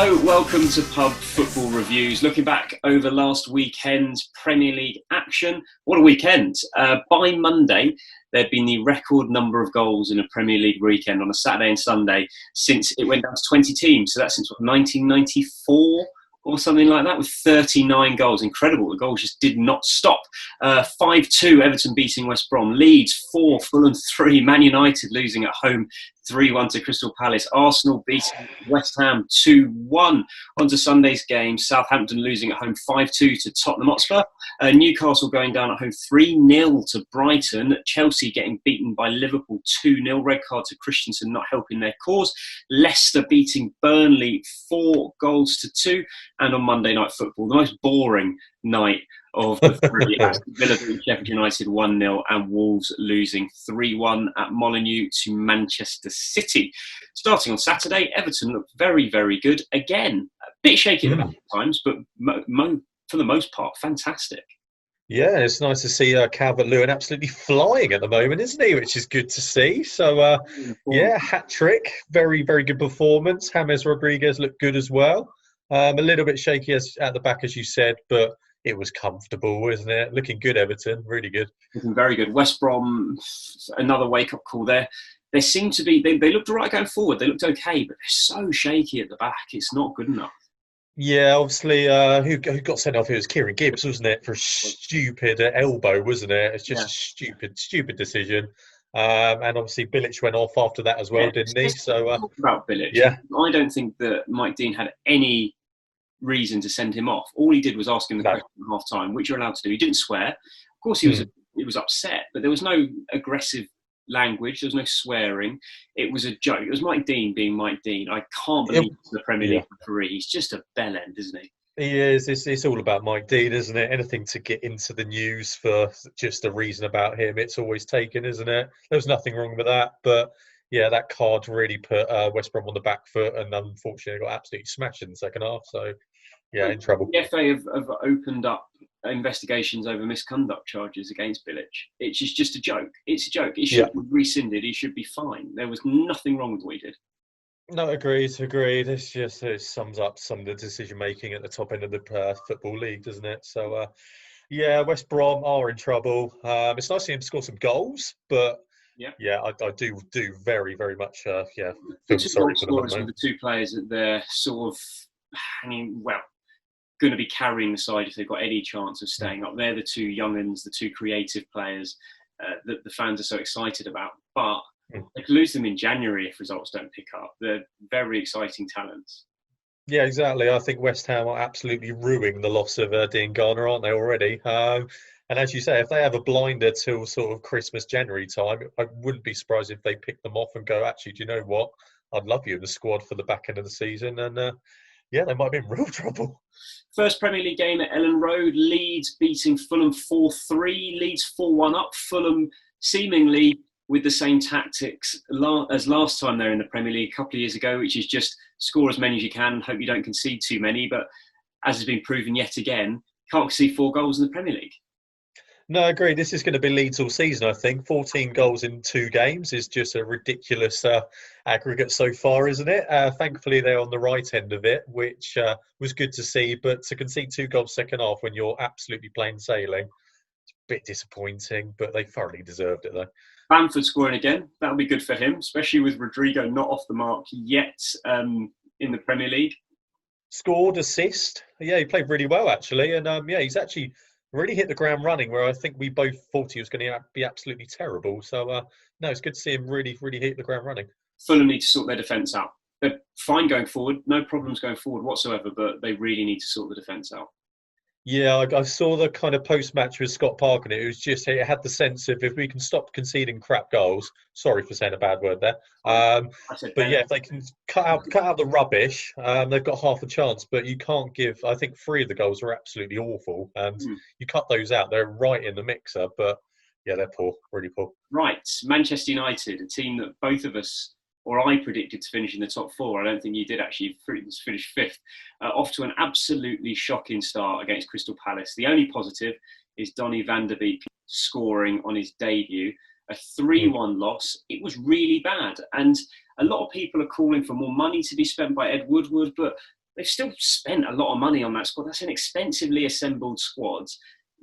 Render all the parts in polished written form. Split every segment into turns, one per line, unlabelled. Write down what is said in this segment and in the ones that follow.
Hello, welcome to Pub Football Reviews. Looking back over last weekend's Premier League action. What a weekend. By Monday, there'd been the record number of goals in a Premier League weekend on a Saturday and Sunday since it went down to 20 teams. So that's since 1994 or something like that, with 39 goals. Incredible. The goals just did not stop. 5-2, Everton beating West Brom. Leeds 4, Fulham 3. Man United losing at home 3-1 to Crystal Palace. Arsenal beating West Ham 2-1. On to Sunday's game. Southampton losing at home 5-2 to Tottenham Hotspur. Newcastle going down at home 3-0 to Brighton. Chelsea getting beaten by Liverpool 2-0. Red card to Christensen not helping their cause. Leicester beating Burnley 4-2. And on Monday Night Football, the most boring night of the three. Villa beating Sheffield United 1-0 and Wolves losing 3-1 at Molineux to Manchester City. Starting on Saturday, Everton looked very, very good. Again, a bit shaky at the back at times, but for the most part, fantastic.
Yeah, it's nice to see Calvert-Lewin absolutely flying at the moment, isn't he? Which is good to see. So, hat-trick. Very, very good performance. James Rodriguez looked good as well. A little bit shaky at the back, as you said, but it was comfortable, isn't it? Looking good, Everton. Really good.
Looking very good. West Brom, another wake-up call there. They seem to be, they looked all right going forward. They looked okay, but they're so shaky at the back. It's not good enough.
Yeah, obviously, who got sent off? It was Kieran Gibbs, wasn't it? For a stupid elbow, wasn't it? It's just a stupid decision. And obviously, Bilic went off after that as well, didn't he? So,
about Bilic, I don't think that Mike Dean had any reason to send him off. All he did was ask him the question at half time, which you're allowed to do. He didn't swear. Of course, he was upset, but there was no aggressive language. There was no swearing. It was a joke. It was Mike Dean being Mike Dean. I can't believe he's the Premier League referee. He's just a bellend, isn't he?
He is. It's all about Mike Dean, isn't it? Anything to get into the news for just a reason about him, it's always taken, isn't it? There was nothing wrong with that, but yeah, that card really put West Brom on the back foot, and unfortunately got absolutely smashed in the second half. So yeah, in trouble.
The FA have opened up investigations over misconduct charges against Bilic. It's just a joke. It's a joke. He should be rescinded. He should be fine. There was nothing wrong with what he did.
No, agreed. It sums up some of the decision making at the top end of the football league, doesn't it? So West Brom are in trouble. It's nice to see him score some goals, but I do very, very much feel sorry for them.
The two players that they're sort of going to be carrying the side if they've got any chance of staying up. They're the two young'uns, the two creative players that the fans are so excited about. But they could lose them in January if results don't pick up. They're very exciting talents.
Yeah, exactly. I think West Ham are absolutely ruining the loss of Dean Garner, aren't they, already? And as you say, if they have a blinder till sort of Christmas, January time, I wouldn't be surprised if they pick them off and go, actually, do you know what? I'd love you in the squad for the back end of the season. And they might be in real trouble.
First Premier League game at Ellen Road. Leeds beating Fulham 4-3. Leeds 4-1 up. Fulham seemingly with the same tactics as last time they're in the Premier League a couple of years ago, which is just score as many as you can, hope you don't concede too many. But as has been proven yet again, can't concede 4 goals in the Premier League.
No, I agree. This is going to be Leeds all season, I think. 14 goals in 2 games is just a ridiculous aggregate so far, isn't it? Thankfully, they're on the right end of it, which was good to see. But to concede 2 goals second half when you're absolutely plain sailing, it's a bit disappointing, but they thoroughly deserved it, though.
Bamford scoring again. That'll be good for him, especially with Rodrigo not off the mark yet in the Premier League. Scored,
assist. Yeah, he played really well, actually. And he's actually really hit the ground running, where I think we both thought he was going to be absolutely terrible. So, it's good to see him really, really hit the ground running.
Fulham need to sort their defence out. They're fine going forward, no problems going forward whatsoever, but they really need to sort the defence out.
Yeah, I saw the kind of post-match with Scott Park, and it had the sense of, if we can stop conceding crap goals, sorry for saying a bad word there, if they can cut out the rubbish, they've got half a chance. But you can't give, I think 3 of the goals are absolutely awful, and you cut those out, they're right in the mixer, but yeah, they're poor, really poor.
Right, Manchester United, a team that both of us, or I predicted to finish in the top 4. I don't think you did actually finish 5th. Off to an absolutely shocking start against Crystal Palace. The only positive is Donny van der Beek scoring on his debut. A 3-1 loss. It was really bad. And a lot of people are calling for more money to be spent by Ed Woodward, but they've still spent a lot of money on that squad. That's an expensively assembled squad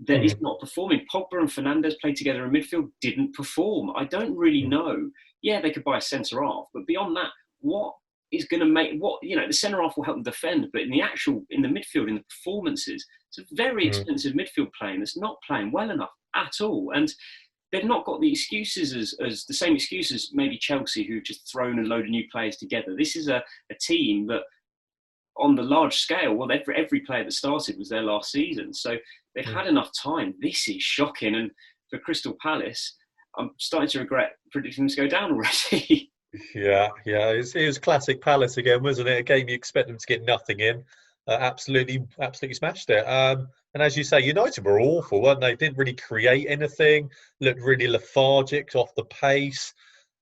that is not performing. Pogba and Fernandes played together in midfield, didn't perform. I don't really know. Yeah, they could buy a centre half, but beyond that, what is going to make the centre half will help them defend, but in the midfield, in the performances, it's a very expensive midfield playing that's not playing well enough at all. And they've not got the excuses as the same excuses maybe Chelsea, who've just thrown a load of new players together. This is a team that, on the large scale, well, every player that started was there last season, so they've had enough time. This is shocking, and for Crystal Palace, I'm starting to regret predicting them to go down already.
Yeah. It was classic Palace again, wasn't it? A game you expect them to get nothing in. Absolutely smashed it. And as you say, United were awful, weren't they? Didn't really create anything. Looked really lethargic, off the pace.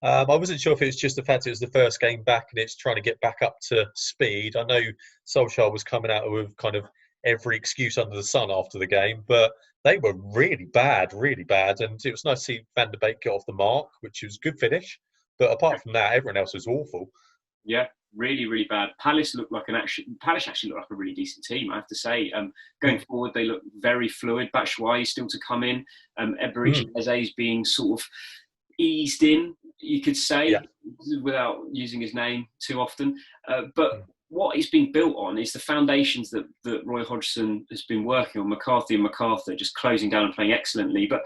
I wasn't sure if it was just the fact it was the first game back and it's trying to get back up to speed. I know Solskjaer was coming out with kind of every excuse under the sun after the game, but they were really bad. And it was nice to see Van der Beek get off the mark, which was a good finish. But apart from that, everyone else was awful.
Yeah, really, really bad. Palace actually looked like a really decent team, I have to say. Going forward, they look very fluid. Batshuayi still to come in. Eberechi Eze's being sort of eased in, you could say, without using his name too often. But what he's been built on is the foundations that Roy Hodgson has been working on. McCarthy and MacArthur just closing down and playing excellently. But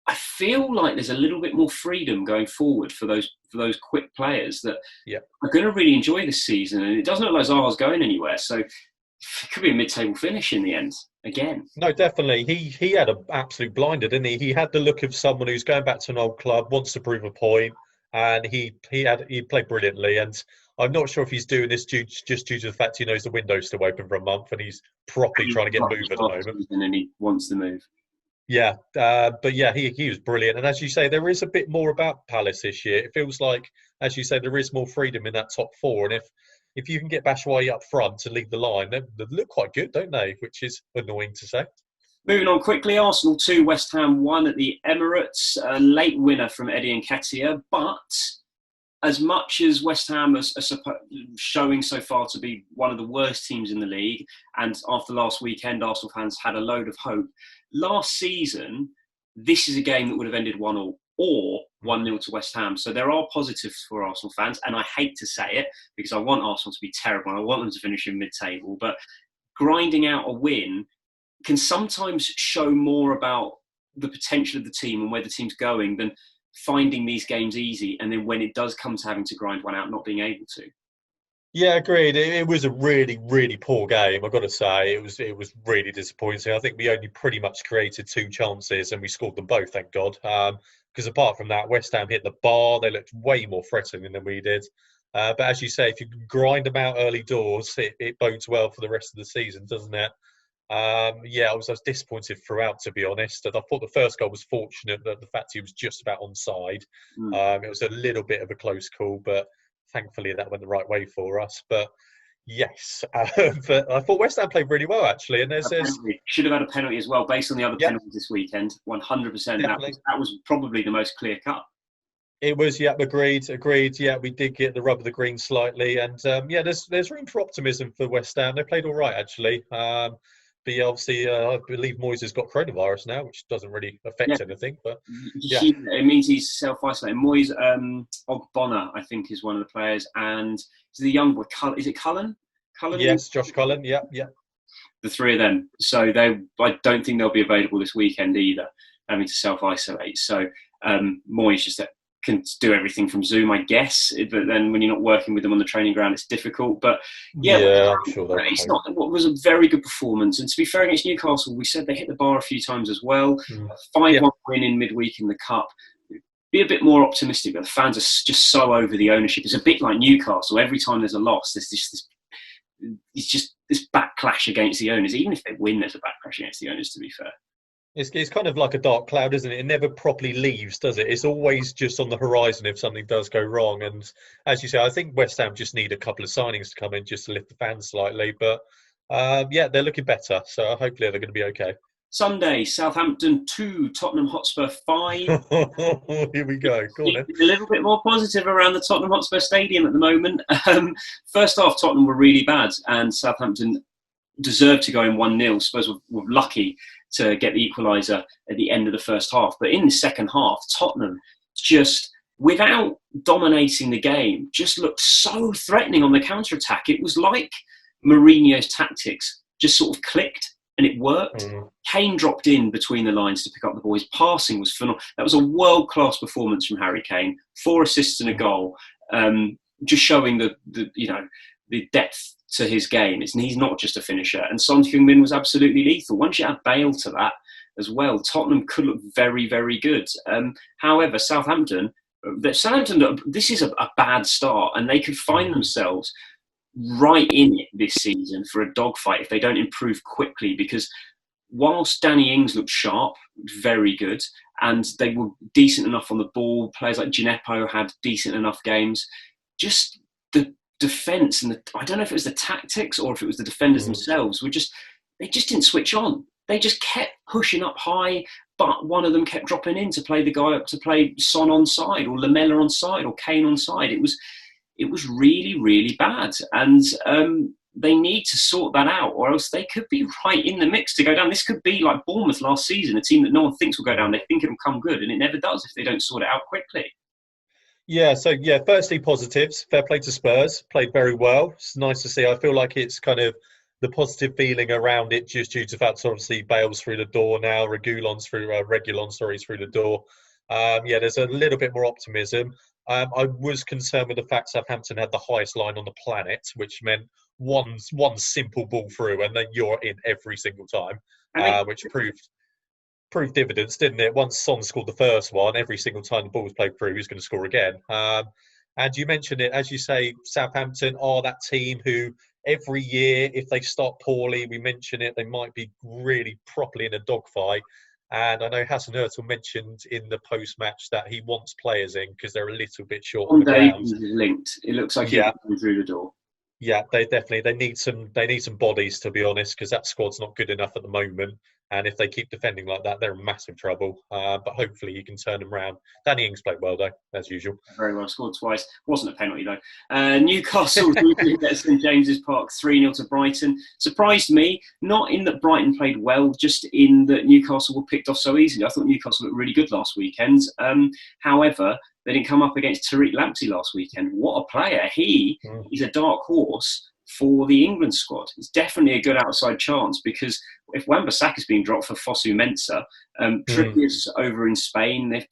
I feel like there's a little bit more freedom going forward for those quick players that are going to really enjoy this season. And it doesn't look like Zaha's going anywhere. So it could be a mid-table finish in the end, again.
No, definitely. He had an absolute blinder, didn't he? He had the look of someone who's going back to an old club, wants to prove a point, and he played brilliantly. And I'm not sure if he's doing this just due to the fact he knows the window's still open for a month and he's properly trying to get moved at the moment.
And he wants to move.
Yeah, but yeah, he was brilliant. And as you say, there is a bit more about Palace this year. It feels like, as you say, there is more freedom in that top four. And if you can get Batshuayi up front to lead the line, they look quite good, don't they? Which is annoying to say.
Moving on quickly, Arsenal 2, West Ham 1 at the Emirates. A late winner from Eddie Nketiah, but as much as West Ham are showing so far to be one of the worst teams in the league, and after last weekend, Arsenal fans had a load of hope. Last season, this is a game that would have ended 1-1 or 1-0 to West Ham. So there are positives for Arsenal fans, and I hate to say it because I want Arsenal to be terrible and I want them to finish in mid-table, but grinding out a win can sometimes show more about the potential of the team and where the team's going than finding these games easy, and then when it does come to having to grind one out, not being able to.
Yeah, agreed. It was a really, really poor game, I've got to say. It was really disappointing. I think we only pretty much created 2 chances and we scored them both, thank God. Because apart from that, West Ham hit the bar. They looked way more threatening than we did. But as you say, if you grind them out early doors, it bodes well for the rest of the season, doesn't it? I was disappointed throughout, to be honest. I thought the first goal was fortunate that the fact he was just about onside. It was a little bit of a close call, but thankfully that went the right way for us. But yes, but I thought West Ham played really well, actually. And there's
should have had a penalty as well, based on the other penalties this weekend. 100%. That was probably the most clear cut.
It was, agreed. Yeah, we did get the rub of the green slightly, and there's room for optimism for West Ham. They played all right, actually. But yeah, obviously, I believe Moyes has got coronavirus now, which doesn't really affect anything. But
it means he's self-isolating. Moyes, Ogbonna, I think, is one of the players, and the young boy. Is it Cullen?
Yes, Josh Cullen. Yeah.
The 3 of them. So I don't think they'll be available this weekend either, having to self-isolate. So Moyes just can do everything from Zoom, I guess. But then when you're not working with them on the training ground, it's difficult. But
I'm sure
it's not what was a very good performance. And to be fair, against Newcastle, we said they hit the bar a few times as well. 5-1 win in midweek in the Cup. Be a bit more optimistic. But the fans are just so over the ownership. It's a bit like Newcastle. Every time there's a loss, there's just this backlash against the owners. Even if they win, there's a backlash against the owners, to be fair.
It's kind of like a dark cloud, isn't it? It never properly leaves, does it? It's always just on the horizon if something does go wrong. And as you say, I think West Ham just need a couple of signings to come in just to lift the fans slightly. But they're looking better. So hopefully they're going to be okay.
Sunday, Southampton 2, Tottenham Hotspur 5.
Here we go. Go on, then.
A little bit more positive around the Tottenham Hotspur Stadium at the moment. First half, Tottenham were really bad, and Southampton deserved to go in 1-0. Spurs were lucky to get the equaliser at the end of the first half. But in the second half, Tottenham just, without dominating the game, just looked so threatening on the counter-attack. It was like Mourinho's tactics just sort of clicked and it worked. Kane dropped in between the lines to pick up the ball. His passing was phenomenal. That was a world-class performance from Harry Kane. 4 assists and a goal, just showing the depth to his game. He's not just a finisher. And Son Heung-min was absolutely lethal. Once you add Bale to that as well, Tottenham could look very, very good. However, Southampton, this is a bad start, and they could find themselves right in it this season for a dogfight if they don't improve quickly, because whilst Danny Ings looked sharp, very good, and they were decent enough on the ball, players like Gineppo had decent enough games, just the defence and I don't know if it was the tactics or if it was the defenders themselves, they just didn't switch on. They just kept pushing up high, but one of them kept dropping in to play the guy up, to play Son on side or Lamella on side or Kane on side. It was really, really bad. And they need to sort that out, or else they could be right in the mix to go down. This could be like Bournemouth last season, a team that no one thinks will go down. They think it'll come good, and it never does if they don't sort it out quickly.
Yeah, so firstly, positives. Fair play to Spurs. Played very well. It's nice to see. I feel like it's kind of the positive feeling around it, just due to the fact, obviously, Bale's through the door now, Regulon's through the door. There's a little bit more optimism. I was concerned with the fact Southampton had the highest line on the planet, which meant one simple ball through, and then you're in every single time, which proved dividends, didn't it? Once Son scored the first one, every single time the ball was played through, he was going to score again. And you mentioned it, as you say, Southampton are that team who every year, if they start poorly, we mention it, they might be really properly in a dogfight. And I know Hassan Hurtel mentioned in the post-match that he wants players in because they're a little bit short on the ground.
Linked. It looks like he's coming through the door.
Yeah, they need some bodies, to be honest, because that squad's not good enough at the moment. And if they keep defending like that, they're in massive trouble. But hopefully he can turn them around. Danny Ings played well, though, as usual.
Very well, scored twice. Wasn't a penalty, though. Newcastle at St James's Park, 3-0 to Brighton. Surprised me, not in that Brighton played well, just in that Newcastle were picked off so easily. I thought Newcastle looked really good last weekend. However, they didn't come up against Tariq Lamptey last weekend. What a player. He is a dark horse for the England squad. It's definitely a good outside chance, because if Wan-Bissaka's being dropped for Fosu Mensah, Trippier's over in Spain. They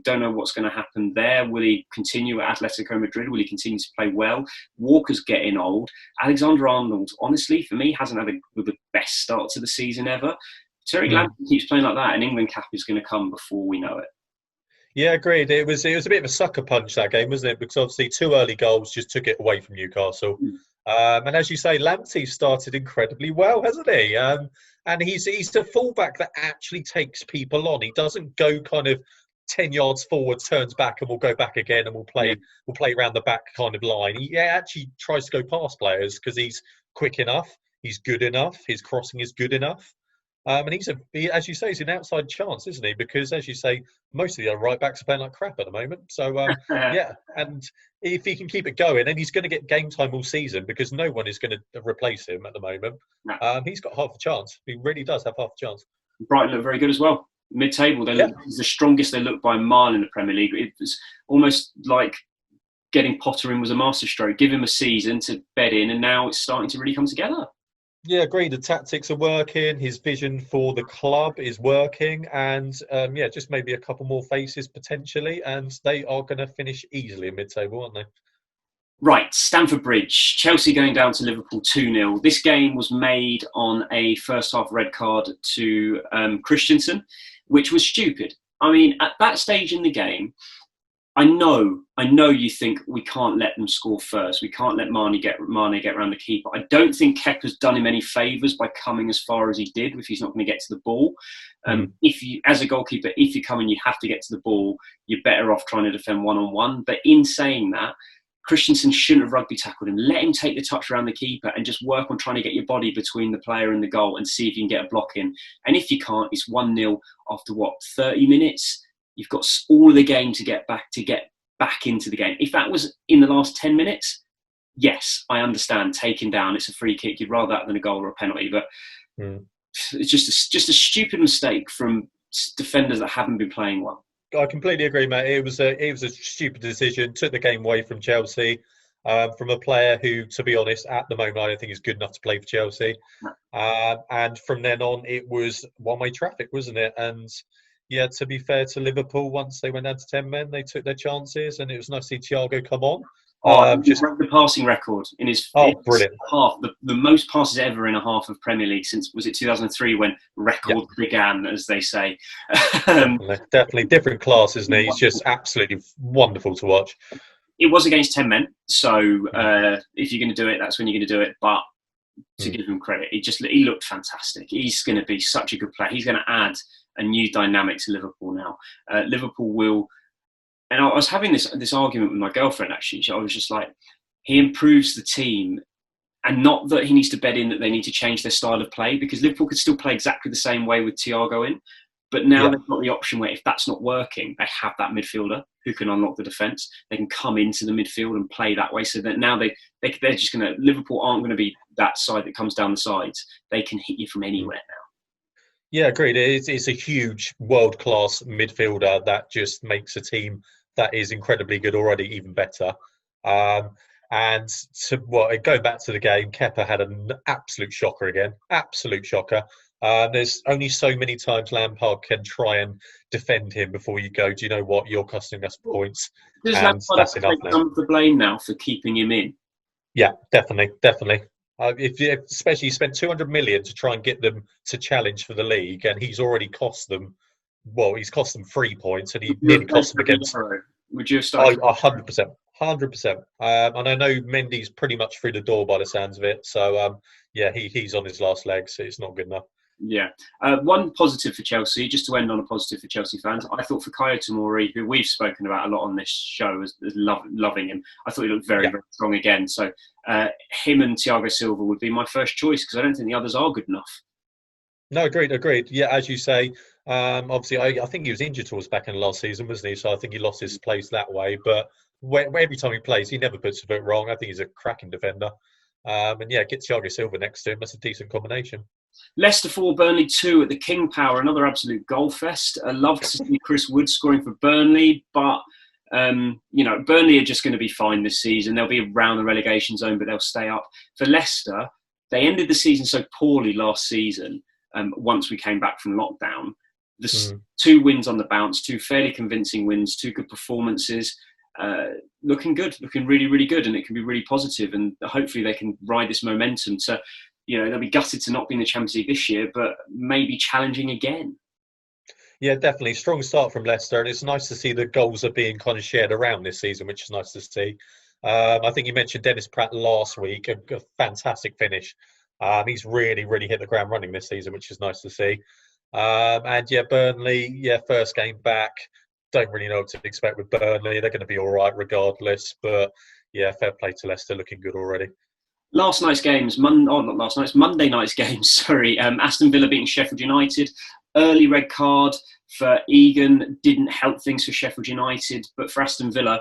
don't know what's going to happen there. Will he continue at Atletico Madrid? Will he continue to play well? Walker's getting old. Alexander-Arnold, honestly, for me, hasn't had the best start to the season ever. Tariq Lamptey keeps playing like that, and England cap is going to come before we know it.
Yeah, agreed. It was a bit of a sucker punch, that game, wasn't it? Because obviously 2 early goals just took it away from Newcastle. And as you say, Lamptey started incredibly well, hasn't he? And he's the fullback that actually takes people on. He doesn't go kind of 10 yards forward, turns back, and will go back again, and we'll play around the back kind of line. He actually tries to go past players because he's quick enough, he's good enough, his crossing is good enough. And as you say, he's an outside chance, isn't he? Because, as you say, most of the other right backs are playing like crap at the moment. So, and if he can keep it going, then he's going to get game time all season, because no one is going to replace him at the moment. No. He's got half a chance. He really does have half a chance.
Brighton look very good as well. Mid-table, it's the strongest they look by a mile in the Premier League. It was almost like getting Potter in was a masterstroke. Give him a season to bed in, and now it's starting to really come together.
Yeah, agreed. The tactics are working. His vision for the club is working. And, just maybe a couple more faces potentially. And they are going to finish easily in mid-table, aren't they? Right,
Stamford Bridge. Chelsea going down to Liverpool 2-0. This game was made on a first-half red card to Christensen, which was stupid. I mean, at that stage in the game, I know you think we can't let them score first. We can't let Mane get around the keeper. I don't think Kepa's done him any favours by coming as far as he did if he's not going to get to the ball. If you, as a goalkeeper, if you come and you have to get to the ball, you're better off trying to defend one-on-one. But in saying that, Christensen shouldn't have rugby tackled him. Let him take the touch around the keeper and just work on trying to get your body between the player and the goal and see if you can get a block in. And if you can't, it's 1-0 after 30 minutes. You've got all of the game to get back into the game. If that was in the last 10 minutes, yes, I understand. Taken down, it's a free kick. You'd rather that than a goal or a penalty. But it's just a stupid mistake from defenders that haven't been playing well.
I completely agree, mate. It was a stupid decision. Took the game away from Chelsea, from a player who, to be honest, at the moment I don't think is good enough to play for Chelsea.
No.
And from then on, it was one-way traffic, wasn't it? And yeah, to be fair to Liverpool, once they went down to 10 men, they took their chances, and it was nice to see Thiago come on.
Just the passing record in his
brilliant
half, the most passes ever in a half of Premier League since, was it 2003 when record began, as they say.
Definitely different class, isn't he? He's just absolutely wonderful to watch.
It was against 10 men, so if you're going to do it, that's when you're going to do it. But to give him credit, he looked fantastic. He's going to be such a good player. He's going to add a new dynamic to Liverpool now. Liverpool will. And I was having this argument with my girlfriend, actually. I was just like, he improves the team, and not that he needs to bed in that they need to change their style of play, because Liverpool could still play exactly the same way with Thiago in. But now they've got the option where if that's not working, they have that midfielder who can unlock the defence. They can come into the midfield and play that way. So that now they're just going to, Liverpool aren't going to be that side that comes down the sides. They can hit you from anywhere now.
Yeah, agreed. It's a huge world-class midfielder that just makes a team that is incredibly good already even better. And going back to the game, Kepa had an absolute shocker again. Absolute shocker. There's only so many times Lampard can try and defend him before you go, do you know what, you're costing us points.
Does Lampard have to take some of the blame now for keeping him in?
Yeah, definitely. Especially you spent 200 million to try and get them to challenge for the league, and he's already cost them. Well, he's cost them 3 points, and he nearly cost them against.
Would you have started?
100%. And I know Mendy's pretty much through the door by the sounds of it. So he's on his last legs. So it's not good enough.
Yeah. One positive for Chelsea, just to end on a positive for Chelsea fans, I thought for Fikayo Tomori, who we've spoken about a lot on this show, as loving him. I thought he looked very, very strong again. So him and Thiago Silva would be my first choice, because I don't think the others are good enough.
No, agreed. Yeah, as you say, obviously, I think he was injured towards back in the last season, wasn't he? So I think he lost his place that way. But every time he plays, he never puts a foot wrong. I think he's a cracking defender. Get Thiago Silva next to him. That's a decent combination.
Leicester 4, Burnley 2 at the King Power, another absolute goal fest. I love to see Chris Wood scoring for Burnley, but Burnley are just going to be fine this season. They'll be around the relegation zone, but they'll stay up. For Leicester, they ended the season so poorly last season. Once we came back from lockdown, the 2 wins on the bounce, 2 fairly convincing wins, 2 good performances, looking good, looking really, really good, and it can be really positive. And hopefully they can ride this momentum to, they'll be gutted to not be in the Champions League this year, but maybe challenging again. Yeah,
definitely. Strong start from Leicester, and it's nice to see the goals are being kind of shared around this season, which is nice to see. I think you mentioned Dennis Pratt last week, a fantastic finish. He's really, really hit the ground running this season, which is nice to see. Burnley, first game back. Don't really know what to expect with Burnley. They're going to be all right regardless. But, fair play to Leicester, looking good already.
Last night's games, Monday night's games, sorry. Aston Villa beating Sheffield United. Early red card for Egan didn't help things for Sheffield United. But for Aston Villa,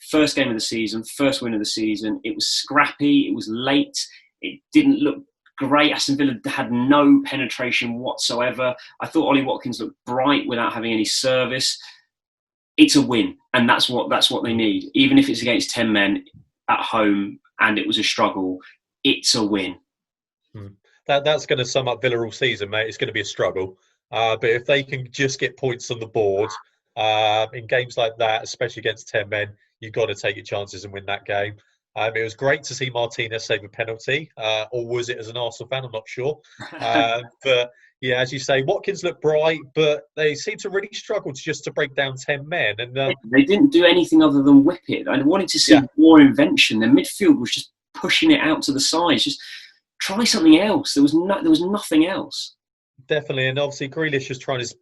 first game of the season, first win of the season. It was scrappy. It was late. It didn't look great. Aston Villa had no penetration whatsoever. I thought Ollie Watkins looked bright without having any service. It's a win, and that's what they need. Even if it's against 10 men at home and it was a struggle, it's a win.
That's going to sum up Villa all season, mate. It's going to be a struggle. But if they can just get points on the board in games like that, especially against 10 men, you've got to take your chances and win that game. It was great to see Martinez save a penalty, or was it as an Arsenal fan? I'm not sure. But yeah, as you say, Watkins looked bright, but they seem to really struggle to break down 10 men. And
they didn't do anything other than whip it. I wanted to see more invention. Their midfield was just pushing it out to the sides. Just try something else. There was nothing else.
Definitely, and obviously Grealish is trying his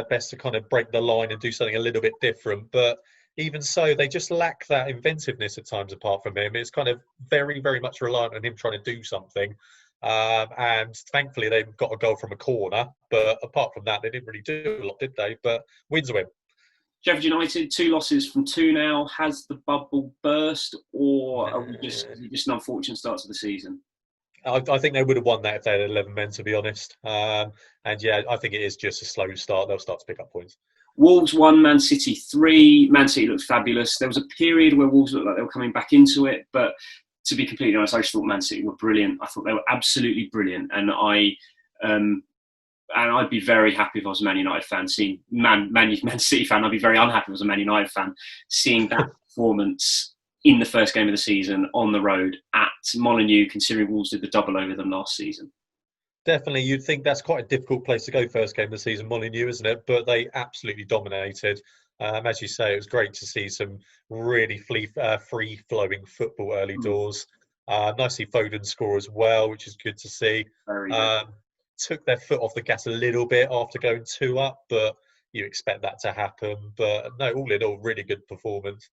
best to kind of break the line and do something a little bit different, but. even so, they just lack that inventiveness at times. Apart from him, it's kind of very, very much reliant on him trying to do something. And thankfully, they've got a goal from a corner. But apart from that, they didn't really do a lot, did they? But wins a win.
Sheffield United, 2 losses from 2 now. Has the bubble burst, or is it just an unfortunate start to the season?
I think they would have won that if they had 11 men, to be honest. And yeah, I think it is just a slow start. They'll start to pick up points.
Wolves 1, Man City 3. Man City looked fabulous. There was a period where Wolves looked like they were coming back into it, but to be completely honest, I just thought Man City were brilliant. I thought they were absolutely brilliant, and I'd be very happy if I was a Man United fan seeing Man City fan. I'd be very unhappy if I was a Man United fan seeing that performance in the first game of the season on the road at Molineux, considering Wolves did the double over them last season.
Definitely, you'd think that's quite a difficult place to go first game of the season, Molineux, isn't it? But they absolutely dominated. As you say, it was great to see some really free-flowing football early doors. Nice to see Foden score as well, which is good to see.
Very good.
Took their foot off the gas a little bit after going 2 up, but you expect that to happen. But no, all in all, really good performance.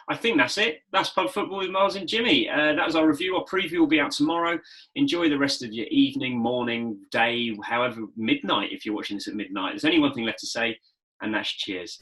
I think that's it. That's Pub Football with Miles and Jimmy. That was our review. Our preview will be out tomorrow. Enjoy the rest of your evening, morning, day, however, midnight, if you're watching this at midnight. There's only one thing left to say, and that's cheers.